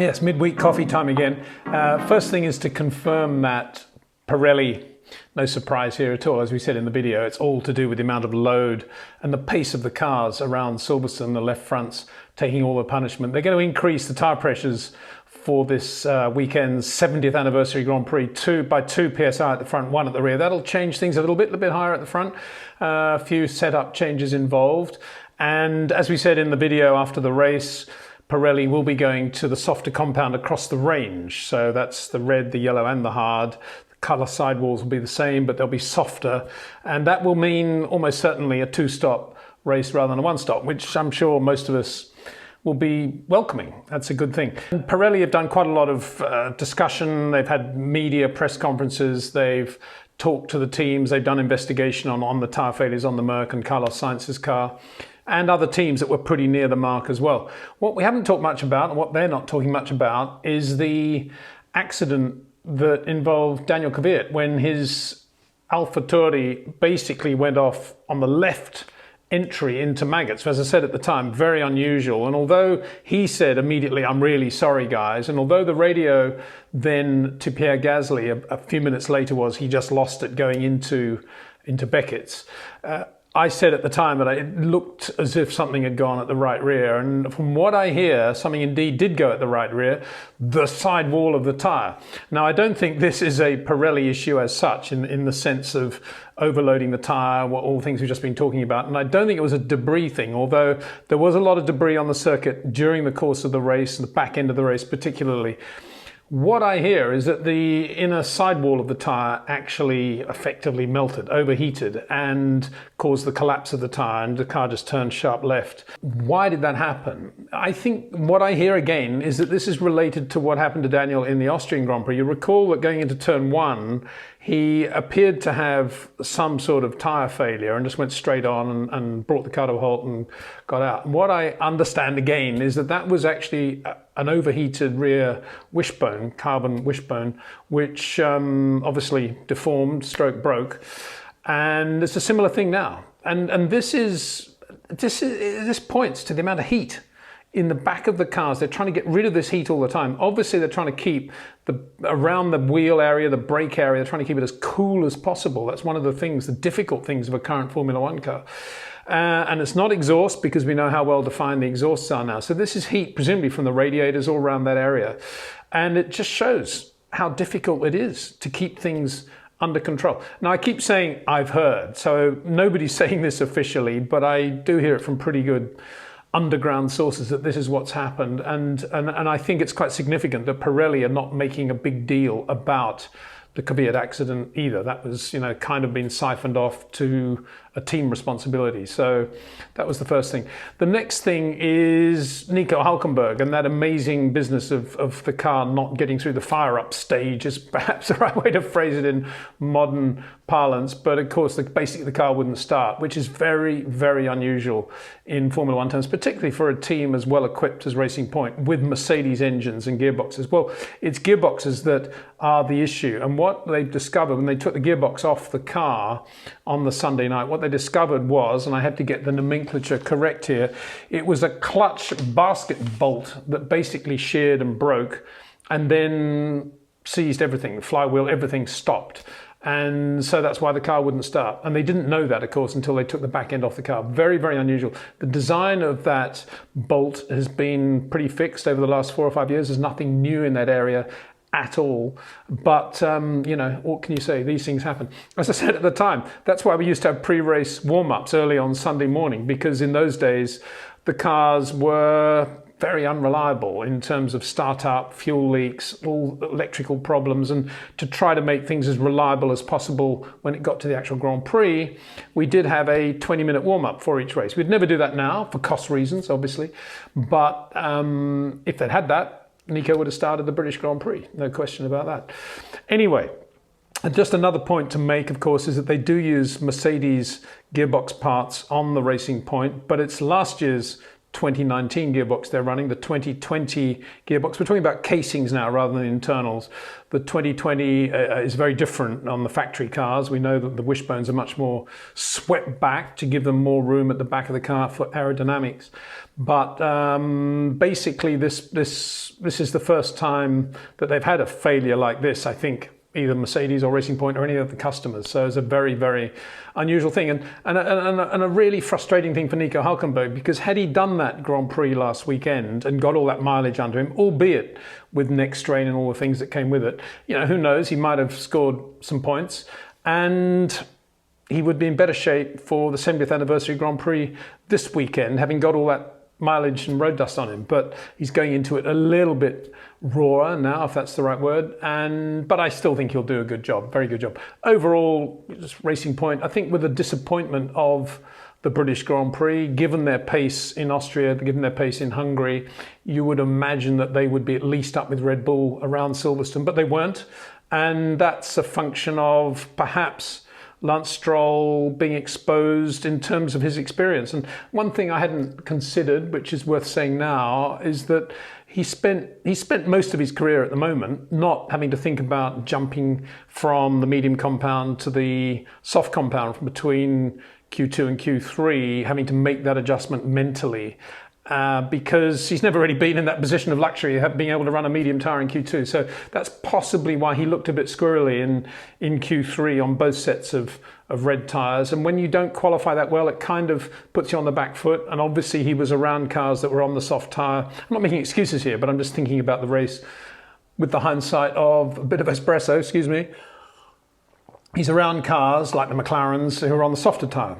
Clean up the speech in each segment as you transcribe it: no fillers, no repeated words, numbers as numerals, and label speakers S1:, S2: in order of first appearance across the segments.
S1: Yes, midweek coffee time again. First thing is to confirm that Pirelli, no surprise here at all, as we said in the video, it's all to do with the amount of load and the pace of the cars around Silverstone, the left fronts taking all the punishment. They're going to increase the tyre pressures for this weekend's 70th anniversary Grand Prix by 2 psi at the front, 1 at the rear. That'll change things a little bit higher at the front. A few setup changes involved. And as we said in the video after the race, Pirelli will be going to the softer compound across the range. So that's the red, the yellow and the hard. The colour sidewalls will be the same, but they'll be softer. And that will mean almost certainly a 2-stop race rather than a 1-stop, which I'm sure most of us will be welcoming. That's a good thing. And Pirelli have done quite a lot of discussion. They've had media press conferences. They've talked to the teams. They've done investigation on the tyre failures on the Merc and Carlos Sainz's car, and other teams that were pretty near the mark as well. What we haven't talked much about, and what they're not talking much about, is the accident that involved Daniil Kvyat when his AlphaTauri basically went off on the left entry into maggots. As I said at the time, very unusual. And although he said immediately, "I'm really sorry, guys," and although the radio then to Pierre Gasly a few minutes later was he just lost it going into Beckett's, I said at the time that it looked as if something had gone at the right rear. And from what I hear, something indeed did go at the right rear, the side wall of the tyre. Now, I don't think this is a Pirelli issue as such in the sense of overloading the tyre, all the things we've just been talking about. And I don't think it was a debris thing, although there was a lot of debris on the circuit during the course of the race, the back end of the race particularly. What I hear is that the inner sidewall of the tyre actually effectively melted, overheated, and caused the collapse of the tyre, and the car just turned sharp left. Why did that happen? I think what I hear again is that this is related to what happened to Daniil in the Austrian Grand Prix. You recall that going into turn 1, he appeared to have some sort of tyre failure and just went straight on and brought the car to a halt and got out. And what I understand again is that was actually an overheated rear wishbone, carbon wishbone, which obviously deformed, stroke broke. And it's a similar thing now. And this points to the amount of heat in the back of the cars. They're trying to get rid of this heat all the time. Obviously, they're trying to keep around the wheel area, the brake area, they're trying to keep it as cool as possible. That's one of the difficult things of a current Formula One car. And it's not exhaust, because we know how well defined the exhausts are now. So this is heat, presumably from the radiators all around that area. And it just shows how difficult it is to keep things under control. Now, I keep saying I've heard, so nobody's saying this officially, but I do hear it from pretty good underground sources that this is what's happened. And I think it's quite significant that Pirelli are not making a big deal about the Kvyat accident either. That was, kind of been siphoned off to a team responsibility. So that was the first thing. The next thing is Nico Hulkenberg and that amazing business of the car not getting through the fire-up stage is perhaps the right way to phrase it in modern parlance. But of course, basically the car wouldn't start, which is very, very unusual in Formula One terms, particularly for a team as well equipped as Racing Point with Mercedes engines and gearboxes. Well, it's gearboxes that are the issue. And what they discovered when they took the gearbox off the car on the Sunday night, what they discovered was, and I have to get the nomenclature correct here, it was a clutch basket bolt that basically sheared and broke and then seized everything, the flywheel, everything stopped. And so that's why the car wouldn't start. And they didn't know that, of course, until they took the back end off the car. Very, very unusual. The design of that bolt has been pretty fixed over the last 4 or 5 years. There's nothing new in that area at all. But, what can you say? These things happen. As I said at the time, that's why we used to have pre-race warm-ups early on Sunday morning, because in those days, the cars were very unreliable in terms of startup, fuel leaks, all electrical problems, and to try to make things as reliable as possible when it got to the actual Grand Prix, we did have a 20-minute warm-up for each race. We'd never do that now, for cost reasons, obviously, but if they'd had that, Nico would have started the British Grand Prix, no question about that. Anyway, just another point to make, of course, is that they do use Mercedes gearbox parts on the Racing Point, but it's last year's 2019 gearbox they're running, the 2020 gearbox. We're talking about casings now rather than internals. The 2020 is very different on the factory cars. We know that the wishbones are much more swept back to give them more room at the back of the car for aerodynamics. But basically this is the first time that they've had a failure like this, I think, either Mercedes or Racing Point or any of the customers. So it's a very, very unusual thing and a really frustrating thing for Nico Hulkenberg, because had he done that Grand Prix last weekend and got all that mileage under him, albeit with neck strain and all the things that came with it, you know, who knows, he might have scored some points and he would be in better shape for the 70th anniversary Grand Prix this weekend, having got all that mileage and road dust on him. But he's going into it a little bit rawer now, if that's the right word, but I still think he'll do a good job, very good job. Overall, just Racing Point, I think with the disappointment of the British Grand Prix, given their pace in Austria, given their pace in Hungary, you would imagine that they would be at least up with Red Bull around Silverstone, but they weren't. And that's a function of perhaps Lance Stroll being exposed in terms of his experience. And one thing I hadn't considered, which is worth saying now, is that he spent most of his career at the moment not having to think about jumping from the medium compound to the soft compound from between Q2 and Q3, having to make that adjustment mentally. Because he's never really been in that position of luxury, being able to run a medium tyre in Q2. So that's possibly why he looked a bit squirrely in Q3 on both sets of red tyres. And when you don't qualify that well, it kind of puts you on the back foot. And obviously he was around cars that were on the soft tyre. I'm not making excuses here, but I'm just thinking about the race with the hindsight of a bit of espresso, excuse me. He's around cars like the McLarens who are on the softer tyre.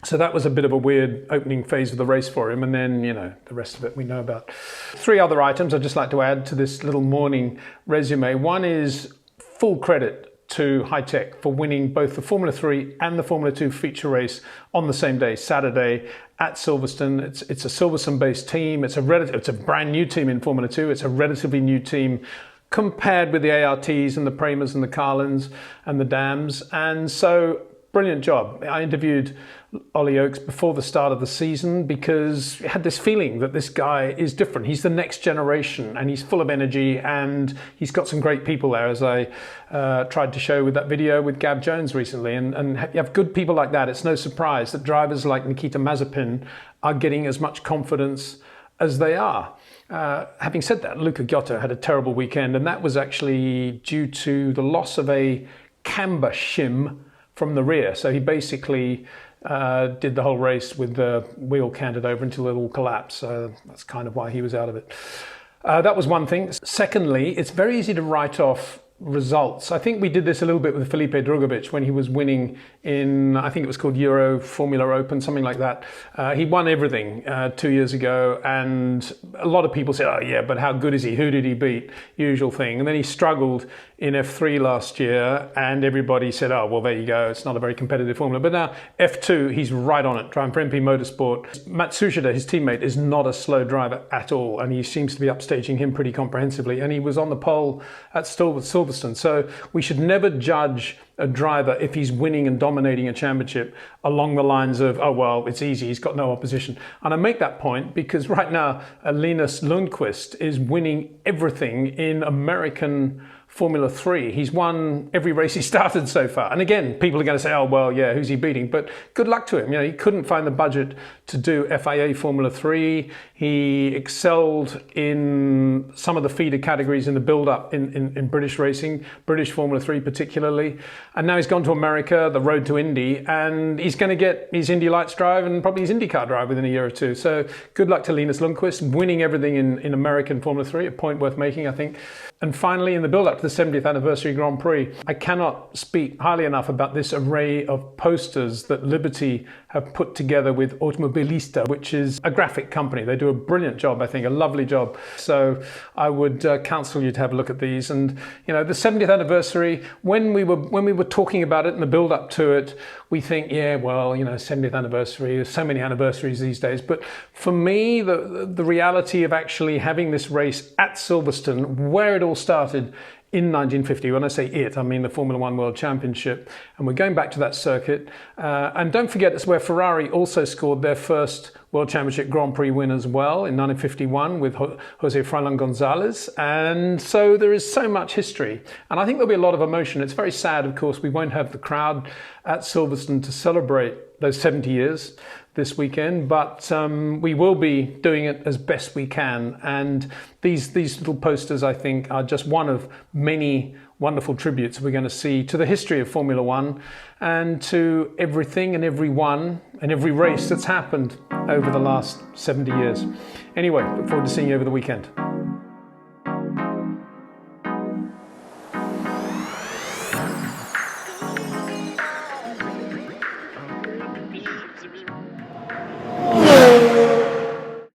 S1: So that was a bit of a weird opening phase of the race for him. And then, you know, the rest of it we know about. 3 other items I'd just like to add to this little morning resume. One is full credit to Hitech for winning both the Formula 3 and the Formula 2 feature race on the same day, Saturday at Silverstone. It's a Silverstone-based team. It's a brand new team in Formula 2. It's a relatively new team compared with the ARTs and the Premas and the Carlins and the Dams. And so, brilliant job. I interviewed Ollie Oakes before the start of the season because I had this feeling that this guy is different. He's the next generation and he's full of energy and he's got some great people there, as I tried to show with that video with Gab Jones recently. And you have good people like that. It's no surprise that drivers like Nikita Mazepin are getting as much confidence as they are. Having said that, Luca Giotto had a terrible weekend, and that was actually due to the loss of a camber shim from the rear. So he basically did the whole race with the wheel canted over until it all collapsed. So that's kind of why he was out of it. That was one thing. Secondly, it's very easy to write off results. I think we did this a little bit with Felipe Drugovich when he was winning in, I think it was called Euro Formula Open, something like that. He won everything 2 years ago, and a lot of people said, oh yeah, but how good is he? Who did he beat? Usual thing. And then he struggled in F3 last year, and everybody said, oh, well, there you go. It's not a very competitive formula. But now F2, he's right on it, driving for MP Motorsport. Matsushita, his teammate, is not a slow driver at all, and he seems to be upstaging him pretty comprehensively. And he was on the pole at Silverstone. So we should never judge a driver if he's winning and dominating a championship along the lines of, oh, well, it's easy, he's got no opposition. And I make that point because right now, Linus Lundqvist is winning everything in American Formula 3. He's won every race he started so far. And again, people are going to say, oh, well, yeah, who's he beating? But good luck to him. You know, he couldn't find the budget to do FIA Formula 3. He excelled in some of the feeder categories in the build-up in British racing, British Formula 3 particularly. And now he's gone to America, the road to Indy, and he's going to get his Indy Lights drive and probably his IndyCar drive within a year or two. So good luck to Linus Lundqvist, winning everything in American Formula 3, a point worth making, I think. And finally, in the build-up to the 70th anniversary Grand Prix, I cannot speak highly enough about this array of posters that Liberty have put together with Automobilista, which is a graphic company. They do a brilliant job, I think, a lovely job. So I would counsel you to have a look at these. And you know, the 70th anniversary, when we were talking about it in the build-up to it, we think, yeah, well, you know, 70th anniversary, there's so many anniversaries these days. But for me, the reality of actually having this race at Silverstone, where it all started in 1950, when I say it, I mean the Formula One World Championship, and we're going back to that circuit. And don't forget, it's where Ferrari also scored their first World Championship Grand Prix win as well in 1951 with Jose Froilán González. And so there is so much history. And I think there'll be a lot of emotion. It's very sad, of course, we won't have the crowd at Silverstone to celebrate those 70 years this weekend, but we will be doing it as best we can. And these little posters, I think, are just one of many wonderful tributes we're going to see to the history of Formula One and to everything and everyone and every race that's happened over the last 70 years. Anyway, look forward to seeing you over the weekend.